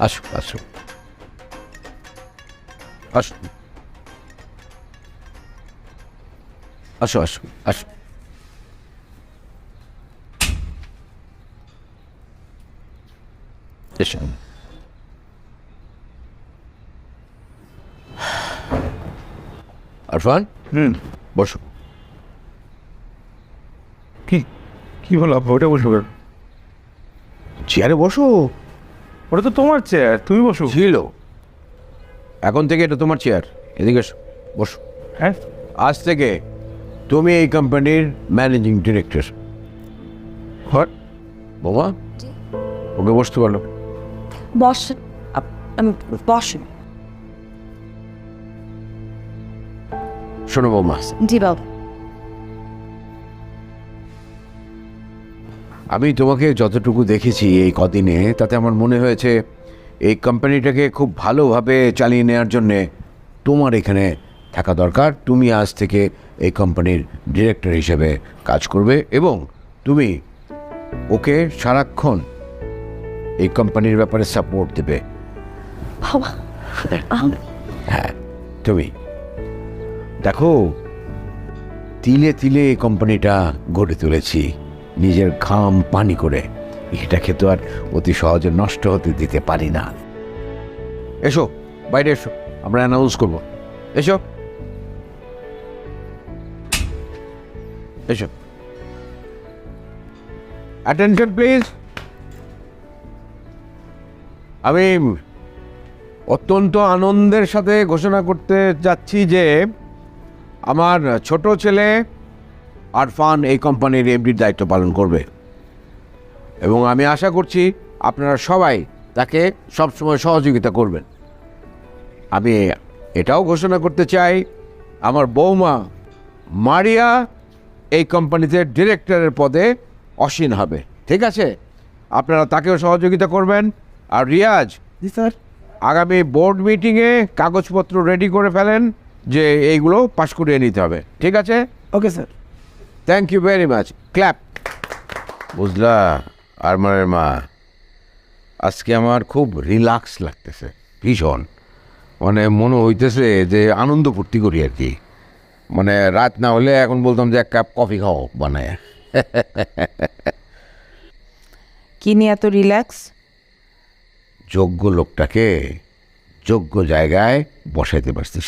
আসো আসো আসো আসো আসো আসো এসো আরফান বসো। কি কি হলো আব্বা? ওটা বসো কেন? চেয়ারে বসো। ওটা তো তোমার চেয়ার, তুমি বসো। ছিল, এখন থেকে এটা তোমার চেয়ার। এদিকে এসো, বসো। হ্যাঁ, আজ থেকে তুমি এই কোম্পানির ম্যানেজিং ডিরেক্টর। হোয়াট? বোমা, ওকে বসতে পারলো। বসেন, আমি বসেন। শোনো বৌমা, জি বাবু। আমি তোমাকে যতটুকু দেখেছি এই কদিনে, তাতে আমার মনে হয়েছে এই কোম্পানিটাকে খুব ভালোভাবে চালিয়ে নেওয়ার জন্যে তোমার এখানে থাকা দরকার। তুমি আজ থেকে এই কোম্পানির ডিরেক্টর হিসেবে কাজ করবে এবং তুমি ওকে সারাক্ষণ এই কোম্পানির ব্যাপারে সাপোর্ট দেবে। বাবা, হ্যাঁ, তুমি দেখো, তিলে তিলে এই কোম্পানিটা গড়ে তুলেছি নিজের ঘাম পানি করে। এটাকে তো আর অতি সহজে নষ্ট হতে দিতে পারি না। এসো, বাইরে এসো, আমরা অ্যানাউন্স করব। এসো এসো, অ্যাটেনশন প্লিজ। আমি অত্যন্ত আনন্দের সাথে ঘোষণা করতে যাচ্ছি যে আমার ছোট ছেলে আরফান এই কোম্পানির এমডির দায়িত্ব পালন করবে এবং আমি আশা করছি আপনারা সবাই তাকে সবসময় সহযোগিতা করবেন। আমি এটাও ঘোষণা করতে চাই, আমার বৌমা মারিয়া এই কোম্পানিতে ডিরেক্টরের পদে আসীন হবে। ঠিক আছে? আপনারা তাকেও সহযোগিতা করবেন। আর রিয়াজ, জি স্যার। আগামী বোর্ড মিটিংয়ে কাগজপত্র রেডি করে ফেলেন যে এইগুলো পাশ করিয়ে নিতে হবে। ঠিক আছে? Okay sir. Thank you very much. Clap. বুঝলা আরমানের মা, আজকে আমার খুব রিল্যাক্স লাগতেছে, ভীষণ। মানে মনে হইতেছে যে আনন্দ ফুর্তি করি আর কি। মানে রাত না হলে এখন বলতাম যে এক কাপ কফি খাও বানায়। কি নিয়ে এত রিল্যাক্স? যোগ্য লোকটাকে যোগ্য জায়গায় বসাইতে পারছি।